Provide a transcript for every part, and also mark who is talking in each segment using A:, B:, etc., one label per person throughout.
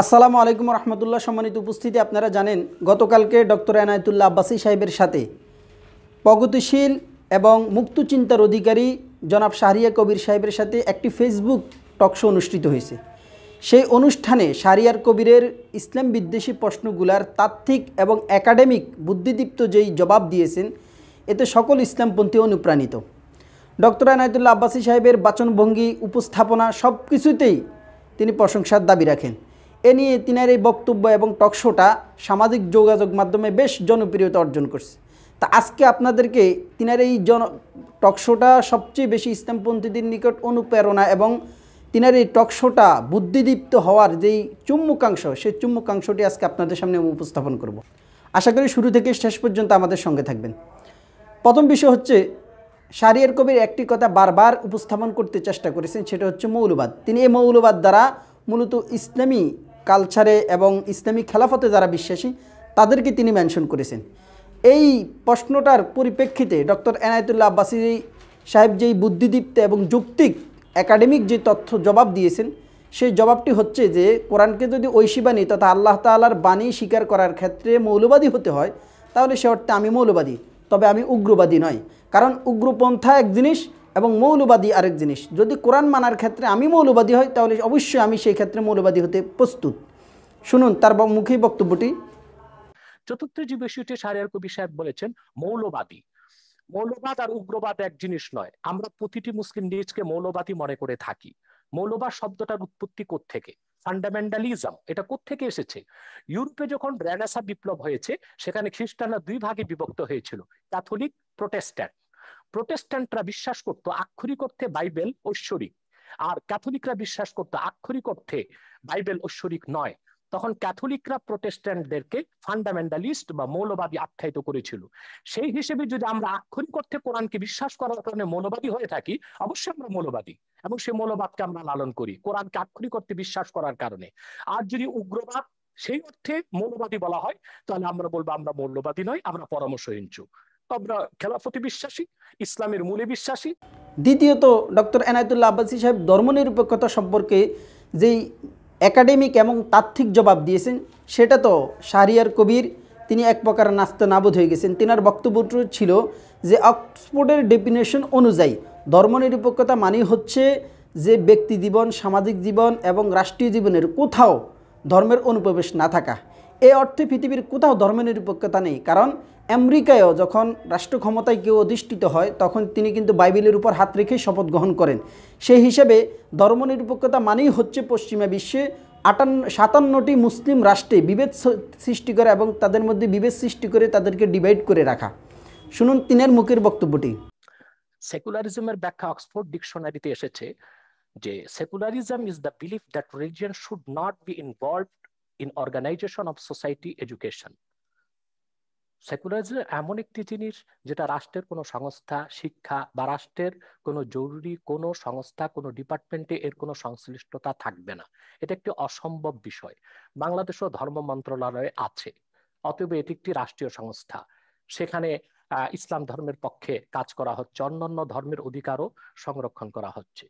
A: আসসালামু আলাইকুম রহমতুল্লাহ। সম্মানিত উপস্থিতি, আপনারা জানেন গতকালকে ডক্টর এনায়েতুল্লাহ আব্বাসী সাহেবের সাথে প্রগতিশীল এবং মুক্ত চিন্তার অধিকারী জনাব শাহরিয়ার কবির সাহেবের সাথে একটি ফেসবুক টকশো অনুষ্ঠিত হয়েছে। সেই অনুষ্ঠানে শাহরিয়ার কবিরের ইসলাম বিদ্বেষী প্রশ্নগুলার তাত্ত্বিক এবং একাডেমিক বুদ্ধিদীপ্ত যেই জবাব দিয়েছেন, এতে সকল ইসলামপন্থী অনুপ্রাণিত। ডক্টর এনায়েতুল্লাহ আব্বাসী সাহেবের বাচনভঙ্গি, উপস্থাপনা সব কিছুতেই তিনি প্রশংসার দাবি রাখেন। এ নিয়ে তিনার এই বক্তব্য এবং টকশোটা সামাজিক যোগাযোগ মাধ্যমে বেশ জনপ্রিয়তা অর্জন করছে। তা আজকে আপনাদেরকে তিনার এই টকশোটা সবচেয়ে বেশি ইসলামপন্থীদের নিকট অনুপ্রেরণা এবং তিনার এই টকশোটা বুদ্ধিদীপ্ত হওয়ার যেই চুম্বকাংশ, সেই চুম্বকাংশটি আজকে আপনাদের সামনে উপস্থাপন করব। আশা করি শুরু থেকে শেষ পর্যন্ত আমাদের সঙ্গে থাকবেন। প্রথম বিষয় হচ্ছে, শাহরিয়ার কবির একটি কথা বারবার উপস্থাপন করতে চেষ্টা করেছেন, সেটা হচ্ছে মৌলবাদ। তিনি এই মৌলবাদ দ্বারা মূলত ইসলামী কালচারে এবং ইসলামী খেলাফতে যারা বিশ্বাসী তাদেরকে তিনি মেনশন করেছেন। এই প্রশ্নটার পরিপ্রেক্ষিতে ডক্টর এনায়েতুল্লাহ আব্বাসী সাহেব যেই বুদ্ধিদীপ্ত এবং যৌক্তিক একাডেমিক যে তথ্য জবাব দিয়েছেন, সেই জবাবটি হচ্ছে যে কোরআনকে যদি ঐশী বাণী তথা আল্লাহ তাআলার বাণী স্বীকার করার ক্ষেত্রে মৌলবাদী হতে হয়, তাহলে সে অর্থে আমি মৌলবাদী, তবে আমি উগ্রবাদী নয়। কারণ উগ্রপন্থা এক জিনিস এবং মৌলবাদী আরেক জিনিস। যদি কোরআন মানার ক্ষেত্রে আমি মৌলবাদী হই, তাহলে অবশ্যই আমি সেই ক্ষেত্রে মৌলবাদী হতে প্রস্তুত। শুনুন তার মুখেই বক্তব্যটি।
B: চতুর্থ যে বিষয়টি শাহরিয়ার কবির সাহেব বলেছেন, মৌলবাদী। মৌলবাদ আর উগ্রবাদ এক জিনিস নয়। আমরা প্রতিটি মুসলিম নিজকে মৌলবাদী মনে করে থাকি। মৌলবাদ শব্দটার উৎপত্তি কোত্থেকে? ফান্ডামেন্টালিজম, এটা কোত্থেকে এসেছে? ইউরোপে যখন রেনেসাঁ বিপ্লব হয়েছে, সেখানে খ্রিস্টানরা দুই ভাগে বিভক্ত হয়েছিল, ক্যাথলিক, প্রোটেস্ট্যান্ট। প্রোটেস্ট্যান্টরা বিশ্বাস করত আক্ষরিক অর্থে বাইবেল ঐশ্বরিক, আর ক্যাথলিকরা বিশ্বাস করত আক্ষরিক অর্থে বাইবেল ঐশ্বরিক নয়। তখন ক্যাথলিকরা প্রোটেস্ট্যান্টদেরকে ফান্ডামেন্টালিস্ট বা মৌলবাদী আখ্যায়িত করেছিল। সেই হিসেবে যদি আমরা আক্ষরিক অর্থে কোরআনকে বিশ্বাস করার কারণে মৌলবাদী হয়ে থাকি, অবশ্যই আমরা মৌলবাদী, এবং সেই মৌলবাদকে আমরা লালন করি কোরআনকে আক্ষরিক অর্থে বিশ্বাস করার কারণে। আর যদি উগ্রবাদ সেই অর্থে মৌলবাদী বলা হয়, তাহলে আমরা বলবো আমরা মৌলবাদী নয়, আমরা পরামর্শহীনচু, আমরা খেলাফতে বিশ্বাসী, ইসলামের মূলে বিশ্বাসী।
A: দ্বিতীয়ত, ডক্টর এনায়েতুল্লাহ আব্বাসী সাহেব ধর্মনিরপেক্ষতা সম্পর্কে যেই একাডেমিক এবং তাত্ত্বিক জবাব দিয়েছেন, সেটা তো শাহরিয়ার কবির তিনি এক প্রকার নাস্তে নাবুদ হয়ে গেছেন। তিনার বক্তব্যটি ছিল যে অক্সফোর্ডের ডেফিনেশন অনুযায়ী ধর্মনিরপেক্ষতা মানে হচ্ছে যে ব্যক্তি জীবন, সামাজিক জীবন এবং রাষ্ট্রীয় জীবনের কোথাও ধর্মের অনুপ্রবেশ না থাকা। এ অর্থে পৃথিবীর কোথাও ধর্মনিরপেক্ষতা নেই। কারণ আমেরিকায়ও যখন রাষ্ট্র ক্ষমতায় কেউ অধিষ্ঠিত হয়, তখন তিনি কিন্তু বাইবেলের উপর হাত রেখে শপথ গ্রহণ করেন। সেই হিসেবে ধর্মনিরপেক্ষতা মানেই হচ্ছে পশ্চিমা বিশ্বে 57টি মুসলিম রাষ্ট্রে বিভেদ সৃষ্টি করা এবং তাদের মধ্যে বিভেদ সৃষ্টি করে তাদেরকে ডিভাইড করে রাখা। শুনুন তিনের মুখের বক্তব্যটি।
B: সেকুলারিজমের ব্যাখ্যা অক্সফোর্ড ডিকশনারিতে এসেছে যে secularism is the belief that religion should not be involved in organisation of society, education. Secularism এমন একটি জিনিস যেটা রাষ্ট্রের কোনো সংস্থা, শিক্ষা বা রাষ্ট্রের কোনো জরুরি কোনো সংস্থা, কোনো ডিপার্টমেন্টে এর কোনো সংশ্লিষ্টতা থাকবে না। এটা একটি অসম্ভব বিষয়। বাংলাদেশও ধর্ম মন্ত্রণালয়ে আছে, অতএব এটি একটি রাষ্ট্রীয় সংস্থা। সেখানে ইসলাম ধর্মের পক্ষে কাজ করা হচ্ছে, অন্যান্য ধর্মের অধিকারও সংরক্ষণ করা হচ্ছে।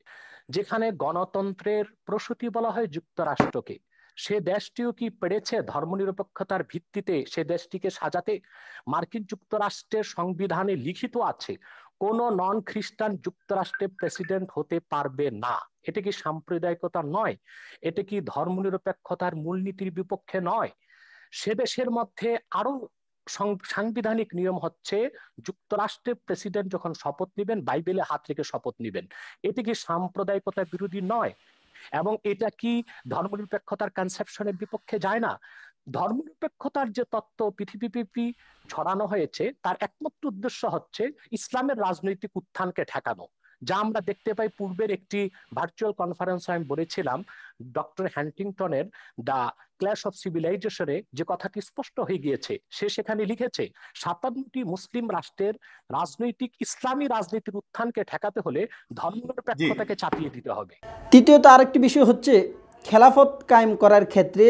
B: যেখানে গণতন্ত্রের প্রসূতি বলা হয় যুক্তরাষ্ট্রকে, সে দেশটিও কি পেরেছে ধর্মনিরপেক্ষতার ভিত্তিতে সে দেশটিকে সাজাতে? মার্কিন যুক্তরাষ্ট্রের সংবিধানে লিখিত আছে কোন নন খ্রিস্টান যুক্তরাষ্ট্রের প্রেসিডেন্ট হতে পারবে না। এটা কি সাম্প্রদায়িকতা নয়? এটা কি ধর্মনিরপেক্ষতার মূলনীতির বিপক্ষে নয়? সে দেশের মধ্যে আরো সাংবিধানিক নিয়ম হচ্ছে যুক্তরাষ্ট্রের প্রেসিডেন্ট যখন শপথ নেবেন, বাইবেলে হাত রেখে শপথ নেবেন। এটি কি সাম্প্রদায়িকতা বিরোধী নয়? এবং এটা কি ধর্মনিরপেক্ষতার কনসেপশনের বিপক্ষে যায় না? ধর্মনিরপেক্ষতার যে তত্ত্ব পৃথিবীব্যাপী ছড়ানো হয়েছে, তার একমাত্র উদ্দেশ্য হচ্ছে ইসলামের রাজনৈতিক উত্থানকে ঠেকানো। যা আমরা দেখতে পাই পূর্বের একটি ভার্চুয়াল কনফারেন্সে আমি বলেছিলাম, ডক্টর হ্যান্টিংটনের দ্য ক্ল্যাশ অফ সিভিলাইজেশনে যে কথাটি স্পষ্ট হয়ে গিয়েছে। সে সেখানে লিখেছে 57টি মুসলিম রাষ্ট্রের রাজনৈতিক ইসলামী রাজনীতির উত্থানকে ঠেকাতে হলে ধর্মনিরপেক্ষতাকে চাপিয়ে দিতে হবে।
A: তৃতীয়ত আরেকটি বিষয় হচ্ছে, খেলাফত কায়েম করার ক্ষেত্রে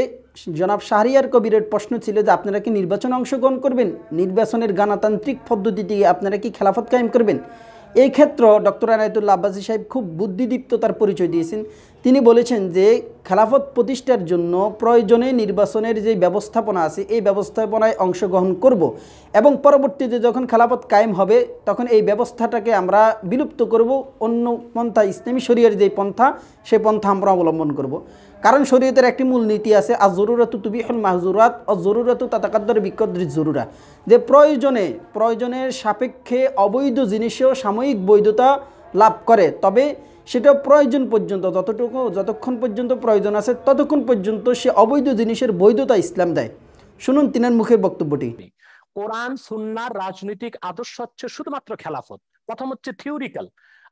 A: জনাব শাহরিয়ার কবিরের প্রশ্ন ছিল যে আপনারা কি নির্বাচনে অংশগ্রহণ করবেন? নির্বাচনের গণতান্ত্রিক পদ্ধতিতে আপনারা কি খেলাফত কায়েম করবেন? এই ক্ষেত্রে ডক্টর এনায়েতুল্লাহ আব্বাসী সাহেব খুব বুদ্ধিদীপ্ততার পরিচয় দিয়েছেন। তিনি বলেছেন যে খেলাফত প্রতিষ্ঠার জন্য প্রয়োজনে নির্বাচনের যে ব্যবস্থাপনা আছে এই ব্যবস্থাপনায় অংশগ্রহণ করব এবং পরবর্তীতে যখন খেলাফত কায়েম হবে তখন এই ব্যবস্থাটাকে আমরা বিলুপ্ত করব, অন্য পন্থা ইসলামী শরিয়ার যে পন্থা সেই পন্থা আমরা অবলম্বন করব। কারণ শরীয়তের একটি মূল নীতি আছে, আজ জরুরাতু তুবিহুল মাহজুরাত ও জরুরাতু তাতাকাদ্দারু বিকদ্রি জরুরা, যে প্রয়োজনের সাপেক্ষে অবৈধ জিনিসেও সাময়িক বৈধতা লাভ করে, তবে সেটা প্রয়োজন পর্যন্ত যতক্ষণ পর্যন্ত প্রয়োজন আছে ততক্ষণ পর্যন্ত সে অবৈধ জিনিসের বৈধতা ইসলাম দেয়। শুনুন তিনার মুখের বক্তব্যটি।
B: কোরআন সুন্নাহর রাজনৈতিক আদর্শ হচ্ছে শুধুমাত্র খেলাফত। প্রথম হচ্ছে থিওরিক্যাল,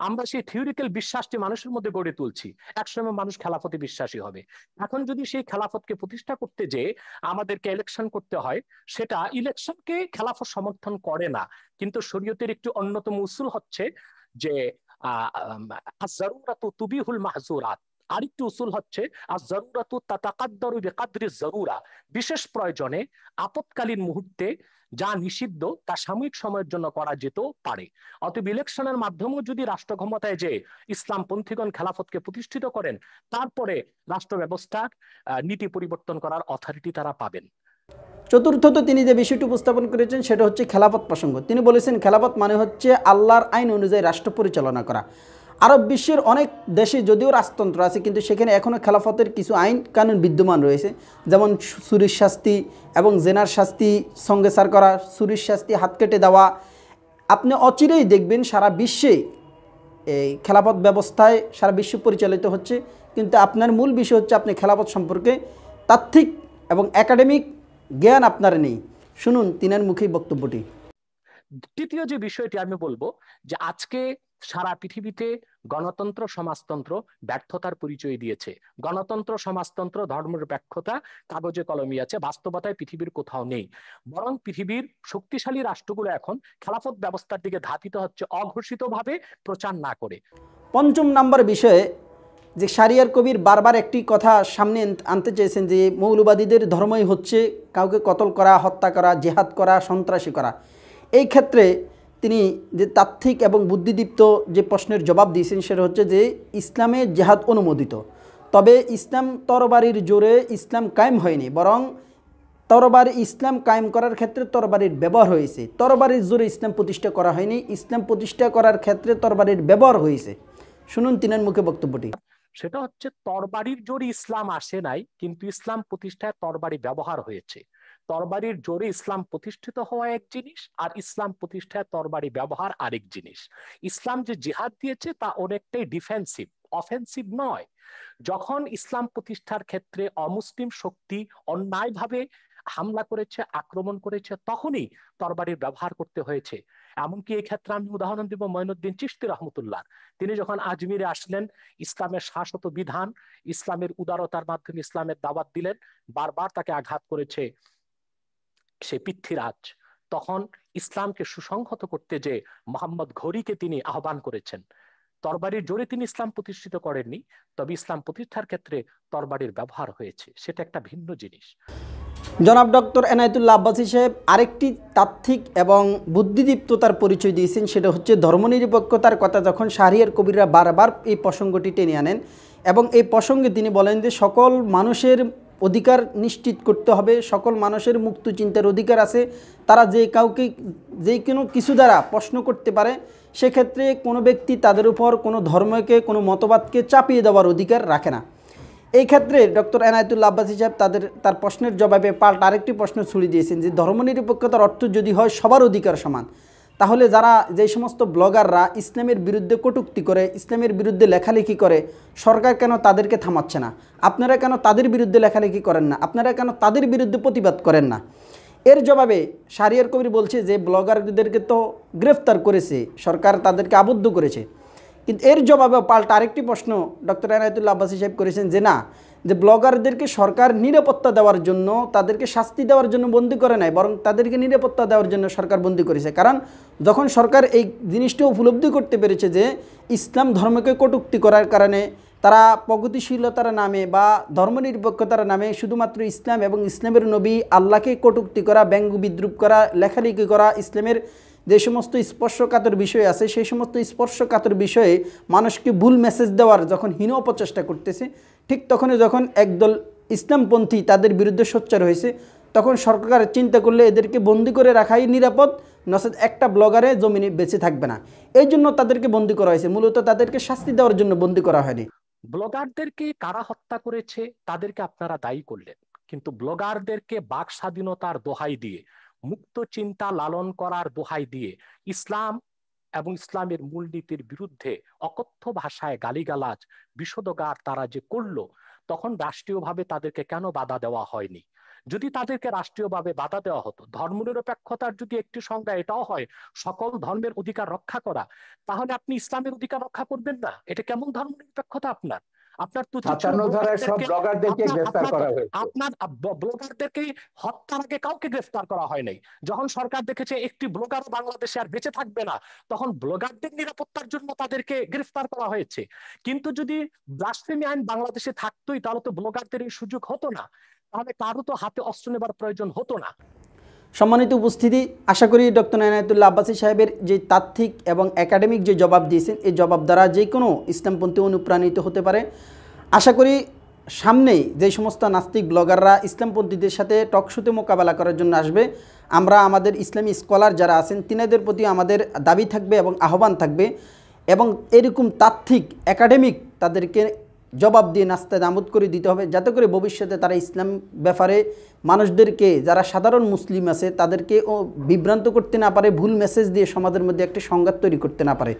B: আমরা সেই থিওরিক্যাল বিশ্বাসটি মানুষের মধ্যে গড়ে তুলছি, একসময় মানুষ খেলাফতে বিশ্বাসী হবে। এখন যদি সেই খেলাফতকে প্রতিষ্ঠা করতে যে আমাদেরকে ইলেকশন করতে হয়, সেটা ইলেকশনকে খেলাফত সমর্থন করে না। কিন্তু শরীয়তের একটি অন্যতম উসুল হচ্ছে যে আয-যারুরাতু তুবিহুল মাহজুরাত, আরেকটি উসুল হচ্ছে আয-যারুরাতু তাতাকাদ্দারু বিকাদরি যারুরা, বিশেষ প্রয়োজনে আপৎকালীন মুহূর্তে যা নিষিদ্ধ তা সাময়িক সময়ের জন্য করা যেতে পারে। অতএব ইলেকশনের মাধ্যমেও যদি রাষ্ট্র ক্ষমতায় যে ইসলামপন্থীগণ খেলাফতকে প্রতিষ্ঠিত করেন, তারপরে রাষ্ট্র ব্যবস্থার নীতি পরিবর্তন করার অথরিটি তারা পাবেন।
A: চতুর্থত তিনি যে বিষয়টি উপস্থাপন করেছেন সেটা হচ্ছে খেলাফত প্রসঙ্গ। তিনি বলেছেন খেলাফত মানে হচ্ছে আল্লাহর আইন অনুযায়ী রাষ্ট্র পরিচালনা করা। আরব বিশ্বের অনেক দেশে যদিও রাজতন্ত্র আছে কিন্তু সেখানে এখনও খেলাফতের কিছু আইন কানুন বিদ্যমান রয়েছে, যেমন চুরির শাস্তি এবং জেনার শাস্তি সঙ্গেসার করা, চুরির শাস্তি হাত কেটে দেওয়া। আপনি অচিরেই দেখবেন সারা বিশ্বে এই খেলাফত ব্যবস্থায় সারা বিশ্ব পরিচালিত হচ্ছে, কিন্তু আপনার মূল বিষয় হচ্ছে আপনি খেলাফত সম্পর্কে তাত্ত্বিক এবং একাডেমিক জ্ঞান আপনার নেই। শুনুন তিনার মুখেই বক্তব্যটি।
B: তৃতীয় যে বিষয়টি আমি বলবো যে আজকে সারা পৃথিবীতে গণতন্ত্র সমাজতন্ত্র ব্যর্থতার পরিচয় দিয়েছে। গণতন্ত্র সমাজতন্ত্র ধর্মনিরপেক্ষতা কাগজে কলমে আছে, বাস্তবতায় পৃথিবীর কোথাও নেই। বরং পৃথিবীর শক্তিশালী রাষ্ট্রগুলো এখন খেলাফত ব্যবস্থার দিকে ধাবিত হচ্ছে অঘোষিতভাবে, প্রচার না করে।
A: পঞ্চম নম্বর বিষয়ে যে শাহরিয়ার কবির বারবার একটি কথা সামনে আনতে চেয়েছেন যে মৌলবাদীদের ধর্মই হচ্ছে কাউকে কতল করা, হত্যা করা, জেহাদ করা, সন্ত্রাসী করা। এই ক্ষেত্রে তিনি যে তাত্ত্বিক এবং বুদ্ধিদীপ্ত যে প্রশ্নের জবাব দিয়েছেন সেটা হচ্ছে যে ইসলামে জেহাদ অনুমোদিত, তবে ইসলাম তরবারির জোরে ইসলাম কায়েম হয়নি, বরং ইসলাম কায়েম করার ক্ষেত্রে তরবারির ব্যবহার হয়েছে। তরবারির জোরে ইসলাম প্রতিষ্ঠা করা হয়নি, ইসলাম প্রতিষ্ঠা করার ক্ষেত্রে তরবারির ব্যবহার হয়েছে। শুনুন তিনার মুখে বক্তব্যটি।
B: সেটা হচ্ছে তরবারির জোরে ইসলাম আসে নাই, কিন্তু ইসলাম প্রতিষ্ঠায় তরবারি ব্যবহার হয়েছে। তরবারির জোরে ইসলাম প্রতিষ্ঠিত হওয়া এক জিনিস, আর ইসলাম প্রতিষ্ঠায় তরবারি ব্যবহার আরেক জিনিস। ইসলাম যে জিহাদ দিয়েছে তা অনেকটাই ডিফেন্সিভ, অফেন্সিভ নয়। যখন ইসলাম প্রতিষ্ঠার ক্ষেত্রে অমুসলিম শক্তি অন্যায়ভাবে হামলা করেছে, আক্রমণ করেছে, তখনই তরবারির ব্যবহার করতে হয়েছে। এমনকি এই ক্ষেত্রে আমি উদাহরণ দিব মঈনুদ্দিন চিশতি রহমতুল্লাহ। তিনি যখন আজমিরে আসলেন, ইসলামের শাশ্বত বিধান, ইসলামের উদারতার মাধ্যমে ইসলামের দাওয়াত দিলেন, বারবার তাকে আঘাত করেছে সে পৃথ্বীরাজ। তখন ইসলামকে সুসংহত করতে যে মোহাম্মদ ঘড়িকে তিনি আহ্বান করেছেন। তরবারির জোরে তিনি ইসলাম প্রতিষ্ঠিত করেননি, তবে ইসলাম প্রতিষ্ঠার ক্ষেত্রে তরবারির ব্যবহার হয়েছে, সেটা একটা ভিন্ন জিনিস।
A: জনাব ডক্টর এনায়েতুল্লাহ আব্বাসী সাহেব আরেকটি তাত্ত্বিক এবং বুদ্ধিদীপ্ততার পরিচয় দিয়েছেন, সেটা হচ্ছে ধর্মনিরপেক্ষতার কথা যখন শাহরিয়ার কবিররা বারবার এই প্রসঙ্গটি টেনে আনেন এবং এই প্রসঙ্গে তিনি বলেন যে সকল মানুষের অধিকার নিশ্চিত করতে হবে, সকল মানুষের মুক্ত চিন্তার অধিকার আছে, তারা যে কোনো কিছু দ্বারা প্রশ্ন করতে পারে, সেক্ষেত্রে কোনো ব্যক্তি তাদের উপর কোনো ধর্মকে, কোনো মতবাদকে চাপিয়ে দেওয়ার অধিকার রাখে না। এই ক্ষেত্রে ডক্টর এনায়েতুল্লাহ আব্বাসী সাহেব তার প্রশ্নের জবাবে পাল্টা আরেকটি প্রশ্ন ছুড়ে দিয়েছেন যে ধর্মনিরপেক্ষতার অর্থ যদি হয় সবার অধিকার সমান, তাহলে যে সমস্ত ব্লগাররা ইসলামের বিরুদ্ধে কটূক্তি করে, ইসলামের বিরুদ্ধে লেখালেখি করে, সরকার কেন তাদেরকে থামাচ্ছে না? আপনারা কেন তাদের বিরুদ্ধে লেখালেখি করেন না? আপনারা কেন তাদের বিরুদ্ধে প্রতিবাদ করেন না? এর জবাবে শাহরিয়ার কবির বলছে যে ব্লগারদেরকে তো গ্রেফতার করেছে সরকার, তাদেরকে আবদ্ধ করেছে, কিন্তু এর জবাবে পাল্টা আরেকটি প্রশ্ন ডক্টর এনায়েতুল্লাহ আব্বাসী সাহেব করেছেন যে না, যে ব্লগারদেরকে সরকার নিরাপত্তা দেওয়ার জন্য, তাদেরকে শাস্তি দেওয়ার জন্য বন্দী করে নাই, বরং তাদেরকে নিরাপত্তা দেওয়ার জন্য সরকার বন্দী করেছে। কারণ যখন সরকার এই জিনিসটা উপলব্ধি করতে পেরেছে যে ইসলাম ধর্মকে কটূক্তি করার কারণে তারা প্রগতিশীলতার নামে বা ধর্মনিরপেক্ষতার নামে শুধুমাত্র ইসলাম এবং ইসলামের নবী আল্লাহকে কটূক্তি করা, ব্যঙ্গ বিদ্রুপ করা, লেখালেখি করা, ইসলামের যে সমস্ত স্পর্শকাতর বিষয় আছে সেই সমস্ত স্পর্শকাতর বিষয়ে মানুষকে ভুল মেসেজ দেওয়ার যখন হীন অপচেষ্টা করতেছে, ঠিক তখনই যখন একদল ইসলামপন্থী তাদের বিরুদ্ধে সোচ্চার হয়েছে, তখন সরকার চিন্তা করলে এদেরকে বন্দি করে রাখাই নিরাপদ, নচেত একটা ব্লগারে জমিনে বেঁচে থাকবে না। এই জন্য তাদেরকে বন্দি করা হয়েছে, মূলত তাদেরকে শাস্তি দেওয়ার জন্য বন্দি করা হয়নি।
B: ব্লগারদেরকে কারা হত্যা করেছে তাদেরকে আপনারা দায়ী করলেন, কিন্তু ব্লগারদেরকে বাক স্বাধীনতার দোহাই দিয়ে, মুক্ত চিন্তা লালন করার দোহাই দিয়ে ইসলাম এবং ইসলামের মূলনীতির বিরুদ্ধে অকথ্য ভাষায় গালিগালাজ বিষোদগার তারা যে করলো, তখন রাষ্ট্রীয়ভাবে তাদেরকে কেন বাধা দেওয়া হয়নি? যদি তাদেরকে রাষ্ট্রীয়ভাবে বাধা দেওয়া হতো, ধর্মনিরপেক্ষতার যদি একটি সংজ্ঞা এটাও হয় সকল ধর্মের অধিকার রক্ষা করা, তাহলে আপনি ইসলামের অধিকার রক্ষা করবেন না? এটা কেমন ধর্মনিরপেক্ষতা? আপনার আপনার তো
C: 57 ধারায় সব ব্লগারদেরকে গ্রেফতার করা হয়েছে।
B: আপনার ব্লগারদেরকে হত্যার আগে কাউকে গ্রেফতার করা হয় নাই। যখন সরকার দেখেছে একটি ব্লগার বাংলাদেশে আর বেঁচে থাকবে না, তখন ব্লগারদের নিরাপত্তার জন্য তাদেরকে গ্রেফতার করা হয়েছে। কিন্তু যদি ব্লাসফেমি আইন বাংলাদেশে থাকতোই, তাহলে তো ব্লগারদের এই সুযোগ হতো না, তাহলে কারো তো হাতে অস্ত্র নেবার প্রয়োজন হতো না।
A: সম্মানিত উপস্থিতি, আশা করি ডক্টর এনায়েতুল্লাহ আব্বাসী সাহেবের যে তাত্ত্বিক এবং একাডেমিক যে জবাব দিয়েছেন, এই জবাব দ্বারা যে কোনো ইসলামপন্থী অনুপ্রাণিত হতে পারে। আশা করি সামনেই যে সমস্ত নাস্তিক ব্লগাররা ইসলামপন্থীদের সাথে টকশোতে মোকাবেলা করার জন্য আসবে, আমরা আমাদের ইসলামী স্কলার যারা আছেন তিনাদের প্রতি আমাদের দাবি থাকবে এবং আহ্বান থাকবে, এবং এরকম তাত্ত্বিক একাডেমিক তাদেরকে জবাব দিয়ে নাস্তা নামুদ করে দিতে হবে, যাতে করে ভবিষ্যতে তারা ইসলাম ব্যাপারে মানুষদেরকে, যারা সাধারণ মুসলিম আছে তাদেরকে বিভ্রান্ত করতে না পারে, ভুল মেসেজ দিয়ে সমাজের মধ্যে একটা সংঘাত তৈরি করতে না পারে।